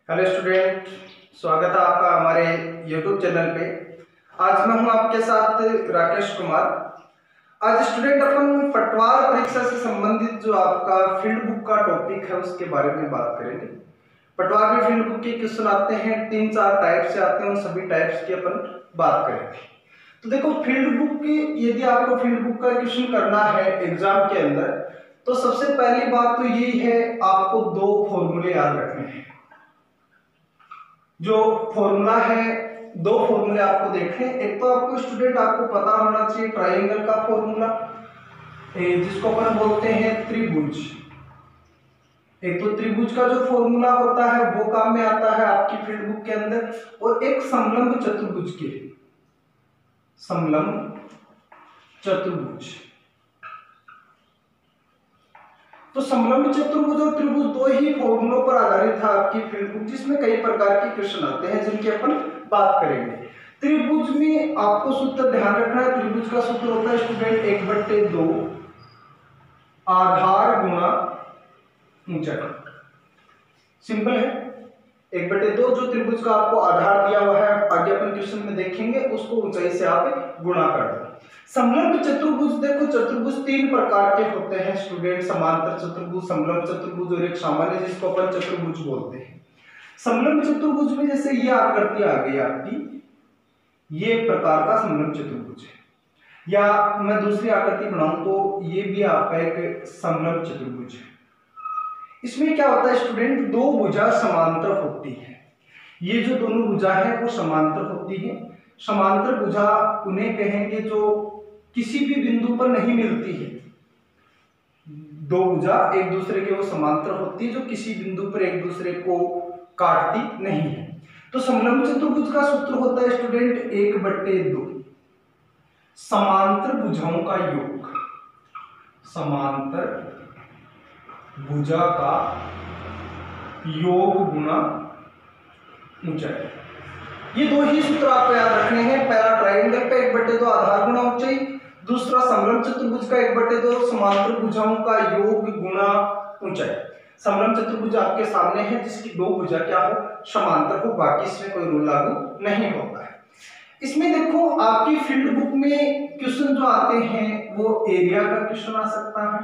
Hello student, स्वागत है आपका हमारे यूट्यूब चैनल पे। आज मैं हूं आपके साथ राकेश कुमार। आज स्टूडेंट अपन पटवार परीक्षा से संबंधित जो आपका फील्ड बुक का टॉपिक है उसके बारे में बात करेंगे। पटवार में फील्ड बुक के क्वेश्चन आते हैं, 3-4 टाइप से आते हैं, उन सभी टाइप्स की अपन बात करेंगे। तो देखो, फील्ड बुक की यदि आपको फील्ड बुक का क्वेश्चन करना है एग्जाम के अंदर, तो सबसे पहली बात तो यही है, आपको 2 फॉर्मूले याद रखने हैं। जो फॉर्मूला है, 2 फॉर्मूले आपको देखने। एक तो आपको स्टूडेंट आपको पता होना चाहिए ट्रायंगल का फॉर्मूला, जिसको अपन बोलते हैं त्रिभुज। एक तो त्रिभुज का जो फॉर्मूला होता है वो काम में आता है आपकी फील्ड बुक के अंदर, और एक समलंब चतुर्भुज के समलंब चतुर्भुज। तो समलंब चतुर्भुज और त्रिभुज 2 ही फॉर्मूलों पर आधारित है आपकी फील्ड बुक, जिसमें कई प्रकार के क्वेश्चन आते हैं जिनकी अपन बात करेंगे। त्रिभुज में आपको सूत्र ध्यान रखना है। त्रिभुज का सूत्र होता है स्टूडेंट 1/2 आधार गुणा ऊंचाई। सिंपल है, 1/2 जो त्रिभुज का आपको आधार दिया हुआ है, आगे अपन क्वेश्चन में देखेंगे, उसको ऊंचाई से आप गुणा कर दो। समलंब चतुर्भुज, देखो चतुर्भुज 3 प्रकार के होते हैं स्टूडेंट, समांतर चतुर्भुज, समलंब चतुर्भुज और एक सामान्य जिसको अपन चतुर्भुज बोलते हैं। समलंब चतुर्भुज में जैसे ये आकृति आ गई आपकी, ये प्रकार का समलंब चतुर्भुज है, या मैं दूसरी आकृति बनाऊं तो ये भी आपका एक समलंब चतुर्भुज है। इसमें क्या होता है स्टूडेंट, 2 भुजा समांतर होती है। ये जो दोनों भुजा है वो समांतर होती है। समांतर भुजा उन्हें कहेंगे जो किसी भी बिंदु पर नहीं मिलती है। 2 भुजा एक दूसरे के वो समांतर होती है जो किसी बिंदु पर एक दूसरे को काटती नहीं है। तो समलंब चतुर्भुज का सूत्र होता है स्टूडेंट 1/2 समांतर भुजाओं का योग, समांतर भुजा का योग गुणा ऊंचाई। ये 2 ही सूत्र आपको याद रखने हैं। पहला ट्रायंगल का 1/2 आधार गुणा ऊंचाई, दूसरा समलंब चतुर्भुज का 1/2 समांतर भुजाओं का योग गुणा ऊंचाई। समलंब चतुर्भुज आपके सामने है जिसकी 2 भुजा क्या हो, समांतर हो, बाकी इसमें कोई रूल लागू नहीं होता है। इसमें देखो आपकी फील्ड बुक में क्वेश्चन जो आते हैं वो एरिया का क्वेश्चन आ सकता है,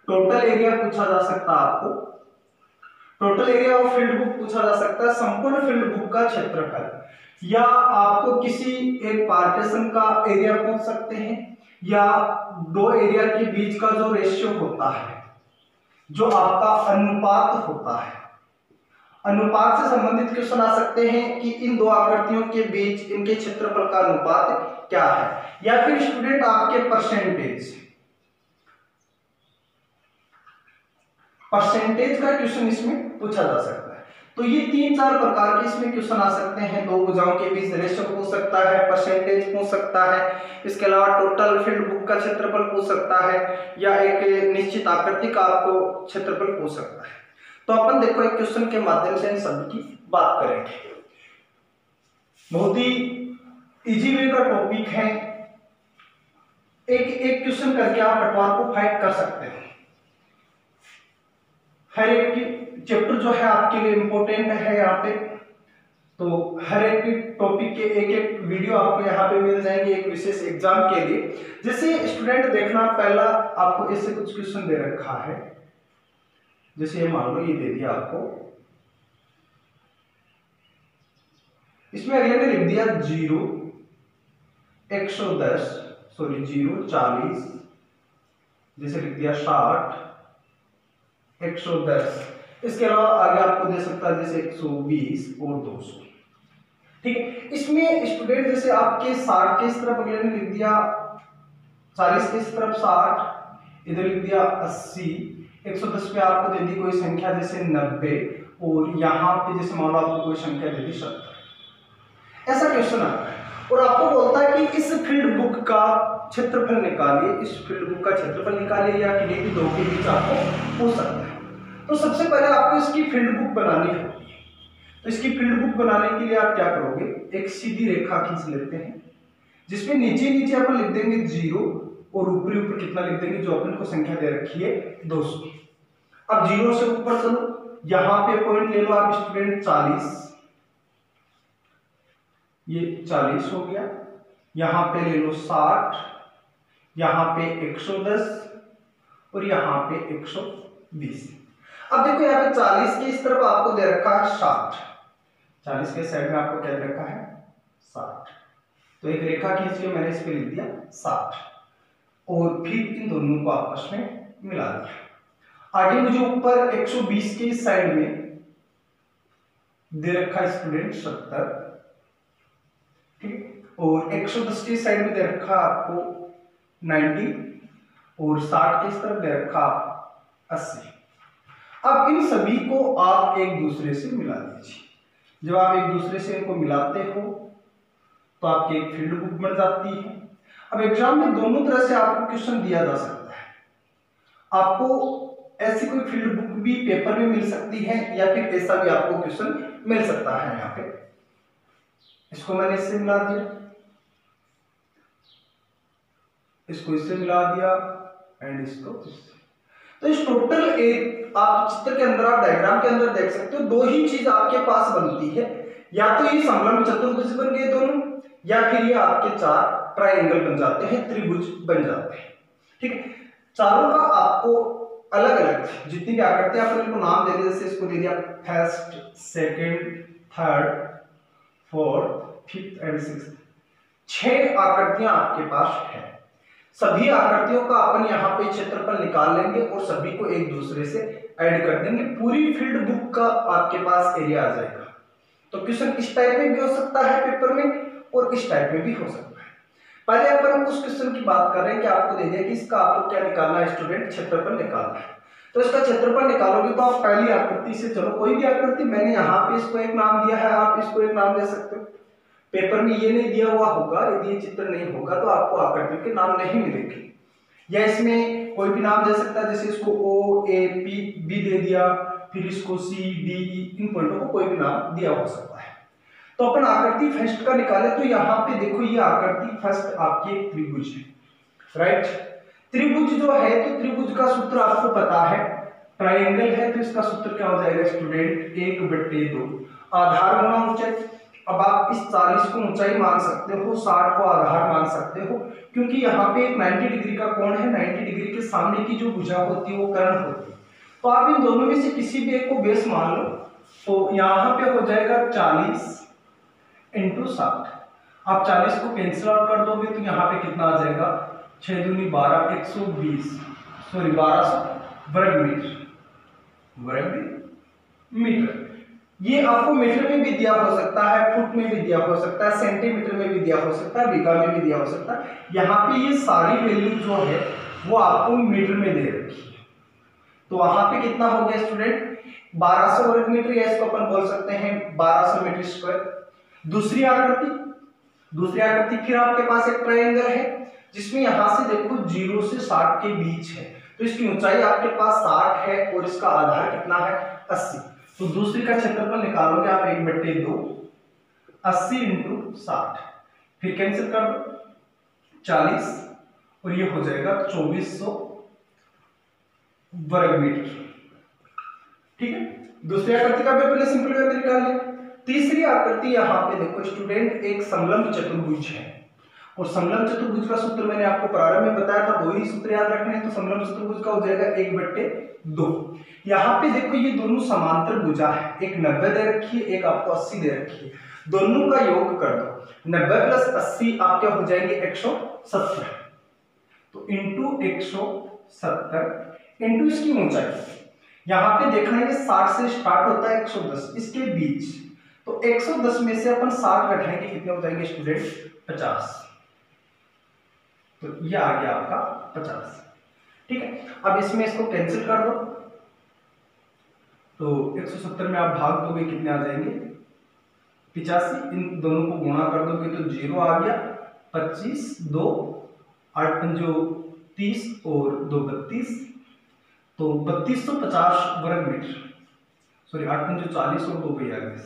टोटल एरिया पूछा जा सकता है आपको, total area of field book पूछा जा सकता है, संपूर्ण फील्ड बुक का क्षेत्रफल, या आपको किसी एक पार्टीशन का एरिया पूछ सकते हैं, या 2 एरिया के बीच का जो रेशियो होता है, जो आपका अनुपात होता है, अनुपात से संबंधित क्वेश्चन आ सकते हैं कि इन 2 आकृतियों के बीच इनके क्षेत्रफल का अनुपात क्या है, या फिर स्टूडेंट आपके परसेंटेज का क्वेश्चन इसमें पूछा जा सकता है। तो ये 3-4 प्रकार के इसमें क्वेश्चन आ सकते हैं। 2 भुजाओं के बीच रेशियो पूछ सकता है, परसेंटेज पूछ सकता है, इसके अलावा टोटल फील्ड बुक का क्षेत्रफल पूछ सकता है, या एक निश्चित आकृति का आपको क्षेत्रफल पूछ सकता है। तो अपन देखो एक क्वेश्चन के माध्यम से इन सब की बात करेंगे। बहुत ही इजी वे का टॉपिक है, एक क्वेश्चन करके आप पटवार को फाइट कर सकते हैं। हर एक चैप्टर जो है आपके लिए इंपॉर्टेंट है यहाँ पे, तो हर एक टॉपिक के एक वीडियो आपको यहाँ पे मिल जाएंगे एक विशेष एग्जाम के लिए। जैसे स्टूडेंट देखना, पहला आपको ऐसे कुछ क्वेश्चन दे रखा है, जैसे ये मान लो ये दे दिया आपको, इसमें अगले ने लिख दिया 0 110 सॉरी 0 40, जैसे लिख दिया 60 110, इसके अलावा आगे आपको दे सकता है जैसे 120 और 200। ठीक है, इसमें स्टूडेंट जैसे आपके 60 के इस तरफ अगले ने लिख दिया, 40 के इस तरफ 60, इधर लिख दिया 80, 110 पे आपको दे दी कोई संख्या जैसे 90, और यहाँ पे जैसे मान लो आपको कोई संख्या दे दी 70। ऐसा क्वेश्चन आता है और आपको बोलता है कि इस फील्ड बुक का क्षेत्रफल निकालिए, इस फील्ड बुक का क्षेत्रफल निकालिए, या किसी भी 2 के बीच आपको पूछ सकता है। तो सबसे पहले आपको इसकी फील्ड बुक बनानी होगी। तो इसकी फील्ड बुक बनाने के लिए आप क्या करोगे, एक सीधी रेखा खींच लेते हैं, जिसमें नीचे नीचे अपन लिख देंगे 0 और ऊपरी ऊपर कितना लिख देंगे, जो अपन को संख्या दे रखी है 200। अब 0 से ऊपर चलो, यहां पे पॉइंट ले लो आप स्टूडेंट 40, ये 40 हो गया, यहां पे ले लो 60, यहां पे 110 और यहां पे 120। अब देखो यहाँ पे 40 की इस तरफ आपको दे रखा है 60, 40 के साइड में आपको क्या दे रखा है 60, तो एक रेखा खींच के मैंने इस पे लिख दिया 60 और फिर इन दोनों को आपस में मिला दिया। आगे मुझे ऊपर 120 के इस साइड में दे रखा है स्टूडेंट 70, ठीक, और 110 के साइड में दे रखा आपको 90 और 60 के इस तरफ दे रखा 80। अब इन सभी को आप एक दूसरे से मिला दीजिए। जब आप एक दूसरे से इनको मिलाते हो तो आपकी एक फील्ड बुक बन जाती है। अब एग्जाम में दोनों तरह से आपको क्वेश्चन दिया जा सकता है। आपको ऐसी कोई फील्ड बुक भी पेपर में मिल सकती है या फिर ऐसा भी आपको क्वेश्चन मिल सकता है। यहाँ पे इसको मैंने इससे मिला दिया, इसको इससे मिला दिया एंड इसको इससे। तो इस टोटल एक आप चित्र के अंदर, आप डायग्राम के अंदर देख सकते हो, दो ही चीज आपके पास बनती है, या तो ये समलंब चतुर्भुज बन गए दोनों, या फिर ये आपके चार ट्रायंगल बन जाते हैं, त्रिभुज बन जाते हैं। ठीक है, चारों का आपको अलग अलग जितनी भी आकृतियां आप इनको नाम दे दिए, जैसे इसको दे दिया first, second, third, fourth, fifth and sixth, 6 आकृतियां आपके पास है। सभी आकृतियों का अपन यहाँ पे क्षेत्रफल निकाल लेंगे और सभी को एक दूसरे से ऐड कर देंगे, पूरी फील्ड बुक का आपके पास एरिया आ जाएगा। तो क्वेश्चन इस टाइप में भी हो सकता है पेपर में और इस टाइप में भी हो सकता है। पहले अपन उस क्वेश्चन की बात कर रहे हैं कि आपको दे दिया कि इसका आपको क्या निकालना है स्टूडेंट, क्षेत्रफल निकालना है। तो इसका क्षेत्रफल निकालोगे तो आप पहली आकृति से चलो, कोई भी आकृति, मैंने यहाँ पे इसको एक नाम दिया है, आप इसको एक नाम दे सकते हो। पेपर में ये नहीं दिया हुआ होगा, यदि ये चित्र नहीं होगा तो आपको आकृतियों के नाम नहीं मिलेंगे, या इसमें कोई भी नाम दे सकता है, जैसे इसको ओ ए पी बी दे दिया, फिर इसको सी डी ई, इन पॉइंटों को कोई भी नाम दिया हो सकता है। तो अपन आकृति फर्स्ट का निकाले तो यहाँ पे देखो ये आकृति फर्स्ट आपकी एक त्रिभुज है, राइट। त्रिभुज जो है तो त्रिभुज का सूत्र आपको पता है, ट्रायंगल है तो इसका सूत्र क्या हो जाएगा स्टूडेंट, 1/2 आधार गुणा ऊंचाई। अब आप इस 40 को ऊंचाई मान सकते हो, 60 को आधार मान सकते हो, क्योंकि यहाँ पे एक 90 डिग्री का कोण है, 90 डिग्री के सामने की जो भुजा होती है वो कर्ण होती है। तो आप इन दोनों में से किसी भी एक को बेस मान लो, तो यहाँ पे हो जाएगा 40 × 60। आप 40 को कैंसिल आउट कर दोगे तो यहाँ पे कितना आ जाएगा, 6 दूनी 12, 1200 वर्ग मीटर। ये आपको मीटर में भी दिया हो सकता है, फुट में भी दिया हो सकता है, सेंटीमीटर में भी दिया हो सकता है, बीघा में भी दिया हो सकता है। यहाँ पे ये सारी वैल्यू जो है वो आपको मीटर में दे रखी है। तो वहां पे कितना हो गया स्टूडेंट, 1200 वर्ग मीटर, या इसको अपन बोल सकते हैं 1200 मीटर स्क्वायर। दूसरी आकृति फिर आपके पास एक ट्रायंगल है जिसमें यहां से देखो 0 से 60 के बीच है, तो इसकी ऊंचाई आपके पास 60 है और इसका आधार कितना है 80। तो दूसरी का क्षेत्रफल निकालोगे आप 1/2, 80 × 60, फिर कैंसिल कर दो 40 और ये हो जाएगा 2400 वर्ग मीटर। ठीक है, दूसरी आकृति का भी पहले सिंपल वे में निकाल लिया। तीसरी आकृति यहाँ पे देखो स्टूडेंट, एक समलंब चतुर्भुज है, और समलंब चतुर्भुज का सूत्र मैंने आपको प्रारंभ में बताया था, 2 ही सूत्र याद रखने हैं। तो समलंब चतुर्भुज का हो जाएगा 1/2। यहाँ पे देखो ये दोनों समांतर भुजा है, एक 90 दे रखी है, एक आपको 80 दे रखी है, दोनों का योग कर दो, 90 + 80 आपके हो जाएंगे 170, तो इंटू 170 इंटू इसकी ऊंचाई। यहाँ पे देखना है 60 से स्टार्ट होता है 110, इसके बीच, तो 110 में से अपन 60 घटाएंगे, कितने हो जाएंगे स्टूडेंट 50, तो ये आ गया आपका 50। ठीक है, अब इसमें इसको कैंसिल कर दो, तो 170 में आप भाग दोगे कितने आ जाएंगे 85, इन दोनों को गुणा कर दोगे तो 0 आ गया, 25, 2, 8 पंजो 30 और 2 32, तो 3250 वर्ग मीटर, सॉरी 8 पंजो 40 और 2 42,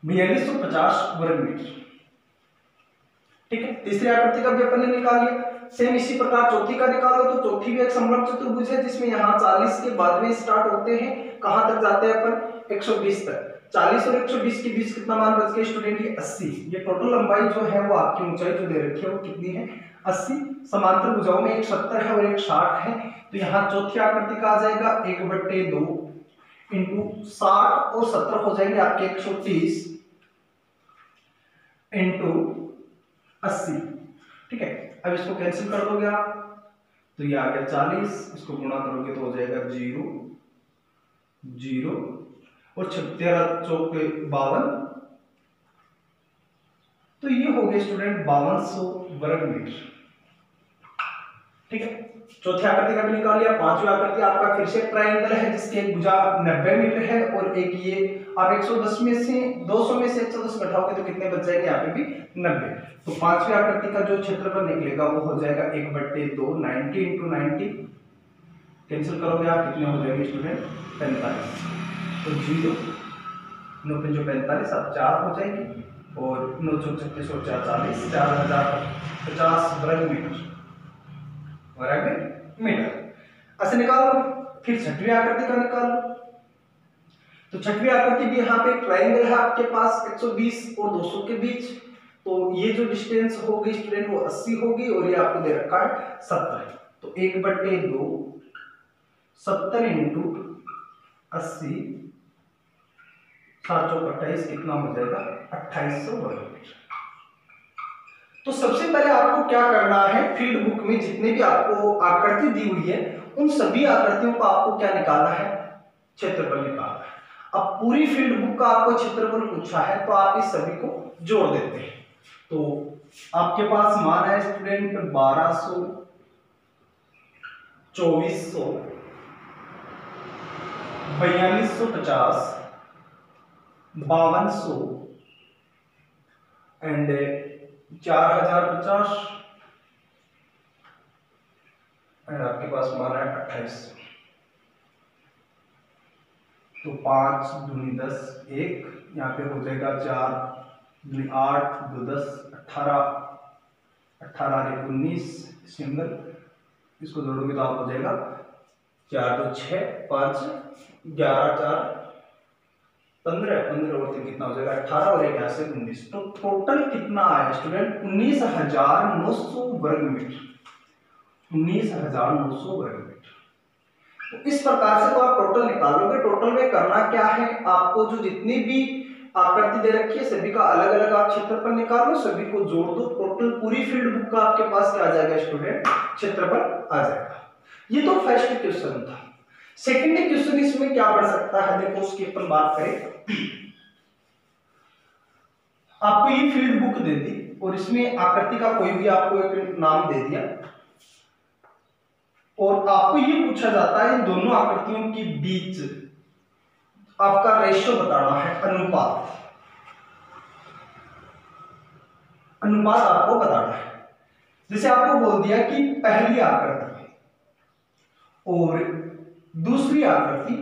4250 वर्ग मीटर। ठीक है, तीसरी आकृति का भी अपन ने निकाल लिया। सेम इसी प्रकार चौथी का निकालो तो चौथी भी एक समलंब चतुर्भुज है जिसमें यहाँ 40 के बाद में स्टार्ट होते हैं, कहां तक जाते हैं अपन 120 तक। 40 और 120 के बीच कितना मान बच गया स्टूडेंट, ये 80। ये टोटल लंबाई जो है वो आपकी ऊंचाई जो दे रखी है वो कितनी है 80। समांतर भुजाओं में एक 70 है और एक 60 है, तो यहाँ चौथी आकृति का आ जाएगा 1/2 इंटू 60 और 70 हो जाएंगे आपके 130 इंटू 80। ठीक है, अब इसको कैंसिल कर दोगे आप तो ये आ गया 40, इसको गुणा करोगे तो हो जाएगा 0 0 और 13 चौक 52, तो ये हो गया स्टूडेंट 5200 वर्ग मीटर। ठीक है, चौथी आकृति का भी निकाल लिया। पांचवी आकृति आपका फिर से ट्रायंगल है जिसकी एक भुजा 90 मीटर है और एक ये आप 110 में से 200 में से 110 घटाओगे तो कितने बच जाएंगे, यहाँ पे भी 90। तो पांचवी आकृति का जो क्षेत्रफल निकलेगा वो हो जाएगा 1/2 90 इंटू 90, कैंसिल करोगे आप कितने हो जाएंगे स्टूडेंट 45। तो 0 9 5 45 अब 4 हो जाएगी और 9 चौक 36 और 4 40 4050 वर्ग मीटर मीटर। ऐसे निकालो। फिर छठवीं आकृति का निकालो। तो छठवीं आकृति भी यहाँ पे ट्रायंगल है आपके पास 120 और 200 के बीच, तो ये जो डिस्टेंस होगी स्टूडेंट वो 80 होगी और ये आपको दे रखा है 70। तो 1/2 70 इंटू 80 7 चौक 28 कितना हो जाएगा 2800 वर्ग मीटर। तो सबसे पहले आपको क्या करना है, फील्ड बुक में जितने भी आपको आकृति दी हुई है उन सभी आकृतियों का आपको क्या निकालना है, क्षेत्रफल निकालना है। अब पूरी फील्ड बुक का आपको क्षेत्रफल पूछा है तो आप इस सभी को जोड़ देते हैं। तो आपके पास मान है स्टूडेंट 1200 2400 4250 5200 एंड 4050 एंड आपके पास मान है 2800। तो 5 दूनी 10 1, यहाँ पे हो जाएगा 4 दूनी 8 2 10 18 18 19 सिंगल, इसको जोड़ोगे तो आप हो जाएगा 4 2 6 5 11 4 15 15 और 3 कितना हो जाएगा 18 और 1 यहाँ से 19। तो टोटल कितना आया स्टूडेंट 19,900 वर्ग मीटर, 19,900 वर्ग मीटर। तो इस प्रकार से तो आप टोटल निकालोगे। टोटल में करना क्या है, आपको जो जितनी भी आकृति दे रखी है सभी का अलग अलग आप क्षेत्रफल निकालो, सभी को जोड़ दो, टोटल पूरी फील्ड बुक का आपके पास क्या आ जाएगा स्टूडेंट, क्षेत्रफल आ जाएगा। ये तो फर्स्ट क्वेश्चन था। सेकेंड क्वेश्चन इसमें क्या बढ़ सकता है, देखो उसकी अपन बात करें। आपको ये फील्ड बुक दे दी और इसमें आकृति का कोई भी आपको एक नाम दे दिया और आपको ये पूछा जाता है इन दोनों आकृतियों के बीच आपका रेशियो बताना है, अनुपात आपको बताना है। जैसे आपको बोल दिया कि पहली आकृति और दूसरी आकृति,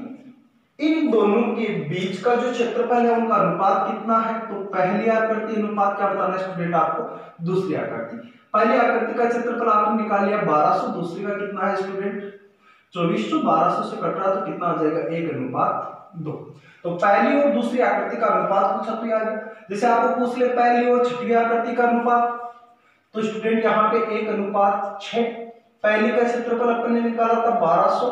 इन दोनों के बीच का जो क्षेत्रफल है उनका अनुपात कितना है। तो पहली आकृति अनुपात क्या बताना है स्टूडेंट आपको, दूसरी आकृति। पहली आकृति का क्षेत्रफल आपने निकाल लिया 1200, दूसरी का कितना है स्टूडेंट 2400, 1200 से कट रहा तो कितना आ जाएगा 1:2। तो पहली और दूसरी आकृति का अनुपात पूछा तो आ गया। जैसे आपको पूछ ले पहली और छठवीं आकृति का अनुपात, तो स्टूडेंट यहाँ पे 1:6। पहली का क्षेत्रफल अपन ने निकाला था 1200,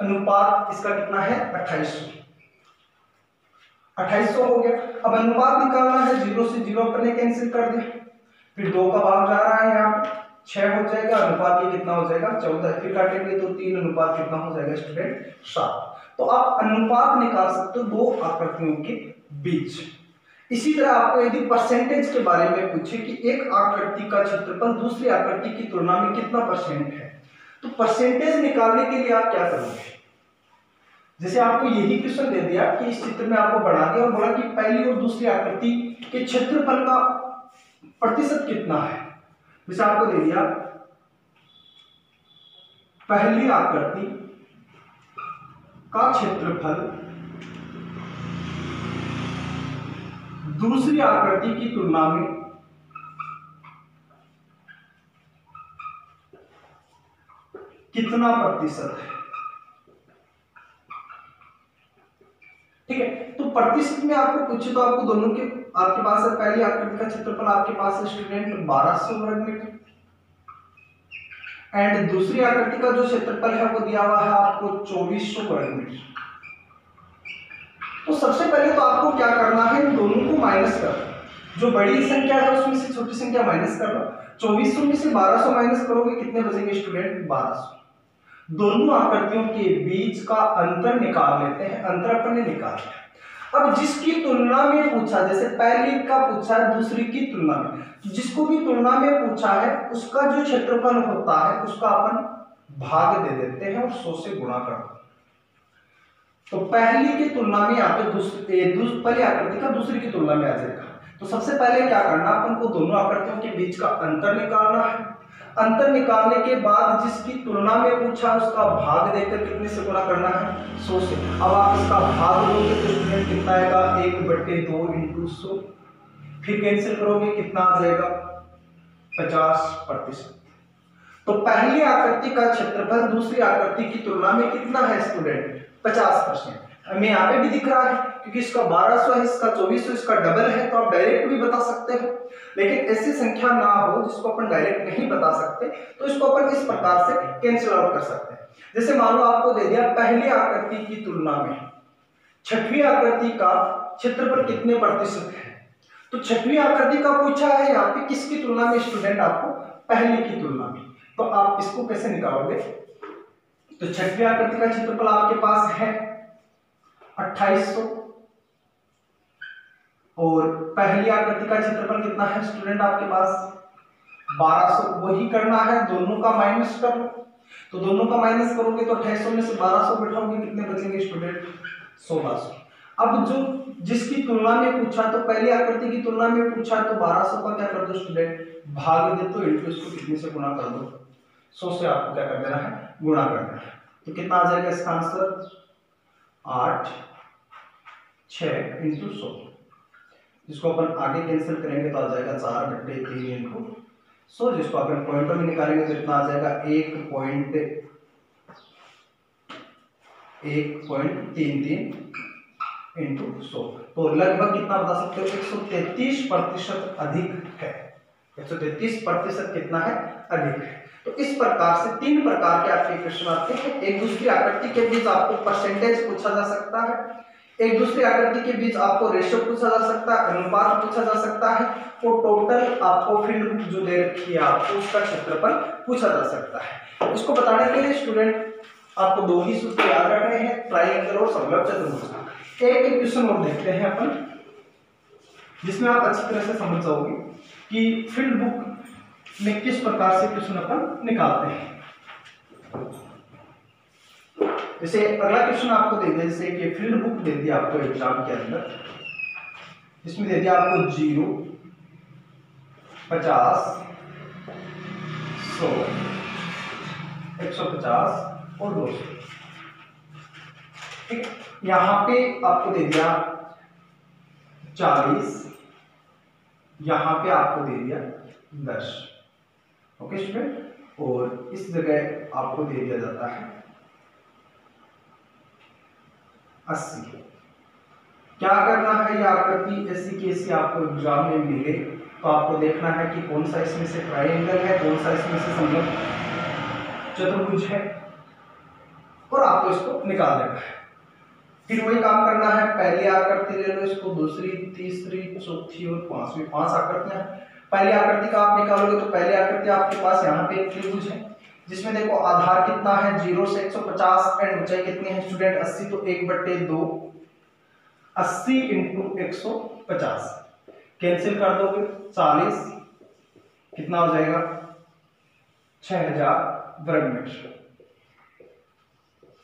अनुपात इसका कितना है 2800 हो गया। अब अनुपात निकालना है, 0 से 0 अपन ने कैंसिल कर दिया, फिर 2 का भाग जा रहा है यहाँ 6 हो जाएगा, अनुपात ये कितना हो जाएगा 14, फिर काटेंगे तो 3, अनुपात कितना हो जाएगा स्टूडेंट 7। तो आप अनुपात निकाल सकते हो दो आकृतियों के बीच। इसी तरह आपको यदि परसेंटेज के बारे में पूछे कि एक आकृति का क्षेत्रफल दूसरी आकृति की तुलना में कितना परसेंट है, तो परसेंटेज निकालने के लिए आप क्या करोगे। जैसे आपको यही क्वेश्चन दे दिया कि इस चित्र में आपको बढ़ा दिया और बोला कि पहली और दूसरी आकृति के क्षेत्रफल का प्रतिशत कितना है। जैसे आपको दे दिया पहली आकृति का क्षेत्रफल दूसरी आकृति की तुलना में कितना प्रतिशत है। ठीक है, तो प्रतिशत में आपको पूछे तो आपको दोनों के आपके पास है, पहली आकृति का क्षेत्रफल आपके पास है स्टूडेंट 1200 वर्ग मीटर, एंड दूसरी आकृति का जो क्षेत्रफल है वो दिया हुआ है आपको 2400 वर्ग मीटर। तो सबसे पहले तो आपको क्या करना है, इन दोनों को माइनस करना। जो बड़ी संख्या है उसमें से छोटी संख्या माइनस करना। 2400 में से 1200 माइनस करोगे कितने बचेंगे स्टूडेंट, 1200। दोनों आकृतियों के बीच का अंतर निकाल लेते हैं। अंतर अपन ने निकाल लिया। अब जिसकी तुलना में पूछा, जैसे पहली का पूछा है दूसरी की तुलना में, जिसको भी तुलना में पूछा है उसका जो क्षेत्रफल होता है उसका अपन भाग दे देते हैं और 100 से गुणा कर दो। तो पहली की तुलना में यहाँ पे पहली आकृति का दूसरी की तुलना में आ जाएगा। तो सबसे पहले क्या करना, अपन को दोनों आकृतियों के बीच का अंतर निकालना है। अंतर निकालने के बाद जिसकी तुलना में पूछा उसका भाग देकर कितने से गुणा करना है, 100 से। अब आप इसका भाग दोगे तो स्टूडेंट कितना आएगा, 1/2 × 100। फिर कैंसिल करोगे कितना आ जाएगा, 50%। तो पहली आकृति का क्षेत्रफल दूसरी आकृति की तुलना में कितना है स्टूडेंट, 50%। हमें यहाँ पे भी दिख रहा है क्योंकि इसका 1200 है, इसका 2400, इसका डबल है, तो आप डायरेक्ट भी बता सकते हो। लेकिन ऐसी संख्या ना हो जिसको अपन डायरेक्ट नहीं बता सकते, तो इसको अपन इस प्रकार से कैंसिल आउट कर सकते हैं। जैसे मान लो आपको दे दिया पहली आकृति की तुलना में छठवीं आकृति का क्षेत्रफल कितने प्रतिशत है, तो छठवीं आकृति का पूछा है यहाँ पे किसकी तुलना में स्टूडेंट, आपको पहली की तुलना में। तो आप इसको कैसे निकालोगे, तो छठवीं आकृति का क्षेत्रफल आपके पास है 2800 और पहली आकृति का क्षेत्रफल कितना है स्टूडेंट आपके पास 1200। वही करना है, दोनों का माइनस कर लो। तो दोनों का माइनस करोगे तो 2800 में से 1200 बैठाओगे कितने बचेंगे स्टूडेंट, 1600। अब जो जिसकी तुलना में पूछा, तो पहली आकृति की तुलना में पूछा तो 1200 का क्या कर दो स्टूडेंट, भाग दे दो, इंटू इसको कितने से गुणा कर दो, 100 से आपको क्या कर देना है, गुणा करना है। तो कितना आ जाएगा इसका आंसर, 8 6 × 100। जिसको अपन आगे कैंसिल करेंगे तो आ जाएगा 4/3 × 100। जिसको अपन पॉइंटर में निकालेंगे तो इतना आ जाएगा 1.33 × 100। तो लगभग कितना बता सकते हो, 133% अधिक है। 133% कितना है, अधिक है। तो इस प्रकार से 3 प्रकार के आपके क्वेश्चन आते हैं। एक दूसरी आकृति के बीच आपको परसेंटेज पूछा जा सकता है, एक दूसरी आकृति के बीच आपको रेशियो पूछा जा सकता है, अनुपात पूछा जा सकता है, और टोटल आपको फील्ड बुक जो दे रखी है आपको उसका क्षेत्रफल पूछा जा सकता है। इसको बताने के लिए स्टूडेंट आपको 2 ही सूत्र याद रखने हैं, ट्रायंगल और समलंब चतुर्भुज। एक क्वेश्चन और देखते हैं अपन, जिसमें आप अच्छी तरह से समझ जाओगे कि फील्ड बुक में किस प्रकार से क्वेश्चन अपन निकालते हैं। जैसे अगला क्वेश्चन आपको दे दिया, जैसे कि फील्ड बुक दे दिया आपको एग्जाम के अंदर, इसमें दे दिया आपको 0 50 100 150 और 200। ठीक, यहां पे आपको दे दिया 40, यहां पे आपको दे दिया 10। ओके स्टूडेंट, और इस जगह आपको दे दिया जाता है 80। क्या करना है, ये आकृति ऐसी की ऐसी आपको एग्जाम में मिले तो आपको देखना है कि कौन सा इसमें से ट्रायंगल है, कौन सा इसमें से समलंब चतुर्भुज है, और आपको इसको निकाल देना है। फिर वही काम करना है, पहली आकृति ले लो, इसको दूसरी, तीसरी, चौथी और पांचवी, 5 आकृतियां। पहली आकृति का आप निकालोगे तो पहली आकृति आपके पास यहाँ पे एक त्रिभुज है, जिसमें देखो आधार कितना है 0 से 150 एंड ऊंचाई कितनी है स्टूडेंट 80। तो 1/2 80 × 150 कैंसिल कर दोगे 40, कितना हो जाएगा 6000 वर्ग मीटर।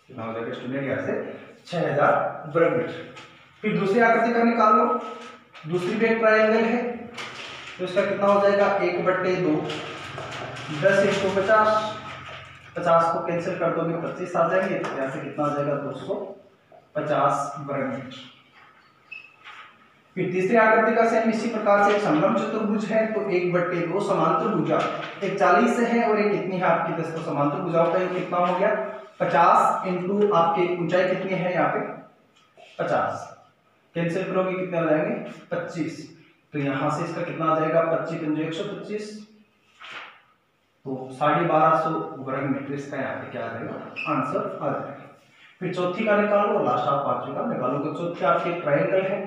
कितना हो जाएगा स्टूडेंट, यहाँ से 6000 वर्ग मीटर। फिर दूसरी आकृति का निकाल लो, दूसरी भी एक ट्रायंगल है, तो इसका कितना हो जाएगा 1/2 10 × 50, 50 को कैंसिल कर दोगे 25 आ जाएंगे, यहाँ से कितना आ जाएगा 250 वर्ग मीटर। फिर तीसरी आकृति का सेम इसी प्रकार से एक समलंब चतुर्भुज है, तो 1/2 समांतर भुजा, एक 40 है और एक कितनी है आपकी 10, तो समांतर भुजाओं का योग कितना हो गया 50 इंटू आपकी ऊंचाई कितनी है यहाँ पे 50, कैंसिल करोगे कितने आ जाएंगे 25, तो यहाँ से इसका कितना आ जाएगा 25 × 125, तो 1250 वर्ग मीटर इसका यहाँ पे क्या आ जाएगा आंसर आ जाएगा। फिर चौथी का निकालो, लास्ट आप पांचवी का निकालो, तो चौथी आपके ट्रायंगल है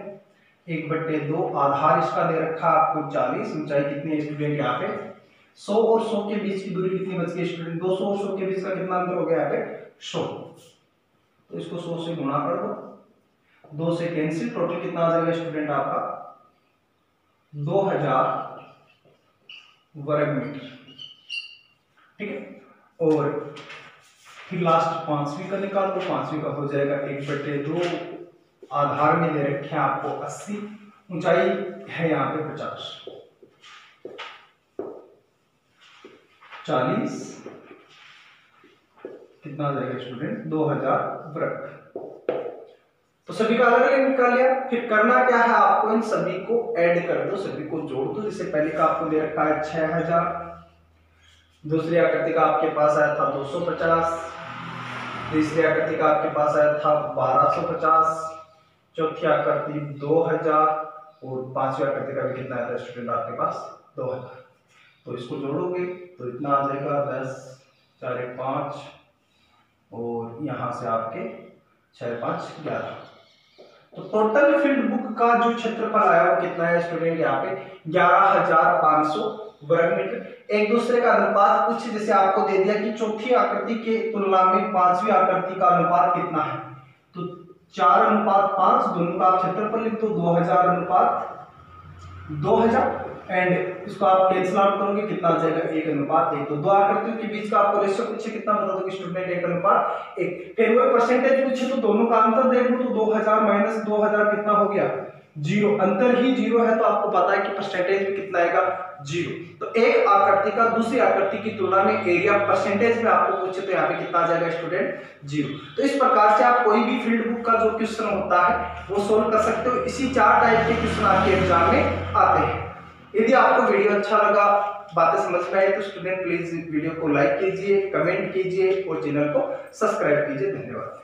1/2, आधार इसका दे रखा आपको 40, ऊंचाई कितनी है स्टूडेंट यहाँ पे 100 और 100 के बीच की दूरी कितनी बच गई स्टूडेंट 200 और 100 के बीच का कितना अंतर हो गया यहाँ पे 100, तो इसको 100 से गुणा कर दो, 2 से कैंसिल, टोटल कितना आ जाएगा स्टूडेंट आपका 2000 वर्ग मीटर, ठीक है। और फिर लास्ट पांचवी का निकाल दो, पांचवी का हो जाएगा 1/2, आधार में दे रखे हैं आपको 80, ऊंचाई है यहाँ पे 40 कितना आ जाएगा स्टूडेंट 2000 वर्ग। तो सभी का अलग अलग निकाल लिया। फिर करना क्या है आपको, इन सभी को ऐड कर दो, सभी को जोड़ दो। जैसे पहले का आपको दे रखा है 6000, दूसरी आकृति का आपके पास आया था 250, तीसरी आकृति का आपके पास आया था 1250, चौथी आकृति 2000 और पांचवी आकृति का भी कितना आया था स्टूडेंट आपके पास 2000। तो इसको जोड़ोगे तो इतना आ जाएगा 10 4 5 और यहाँ से आपके 6 5 11। तो टोटल फील्ड बुक का जो क्षेत्रफल आया वो कितना है स्टूडेंट यहाँ पे 11500 वर्ग मीटर। एक दूसरे का अनुपात कुछ जैसे आपको दे दिया कि चौथी आकृति के तुलना में पांचवी आकृति का अनुपात कितना है, तो 4:5 दोनों का क्षेत्रफल लिख दो 2000 एंड इसको आप कैंसिल आउट करोगे कितना आ जाएगा 1:1। तो दो आकृतियों के बीच का आपको रेशियो पूछे कितना बता दो स्टूडेंट 1:1। फिर वो परसेंटेज पूछे तो दोनों का अंतर देख लो, तो 2000 माइनस 2000 कितना हो गया 0, अंतर ही 0 है, तो आपको पता है कि परसेंटेज में कितना आएगा 0। तो एक आकृति का दूसरी आकृति की तुलना में एरिया परसेंटेज में आपको पूछे तो यहाँ पे कितना आ जाएगा स्टूडेंट 0। तो इस प्रकार से आप कोई भी फील्ड बुक का जो क्वेश्चन होता है वो सोल्व कर सकते हो। इसी 4 टाइप के क्वेश्चन आपके एग्जाम में आते हैं। यदि आपको वीडियो अच्छा लगा, बातें समझ में आई तो स्टूडेंट प्लीज वीडियो को लाइक कीजिए, कमेंट कीजिए और चैनल को सब्सक्राइब कीजिए। धन्यवाद।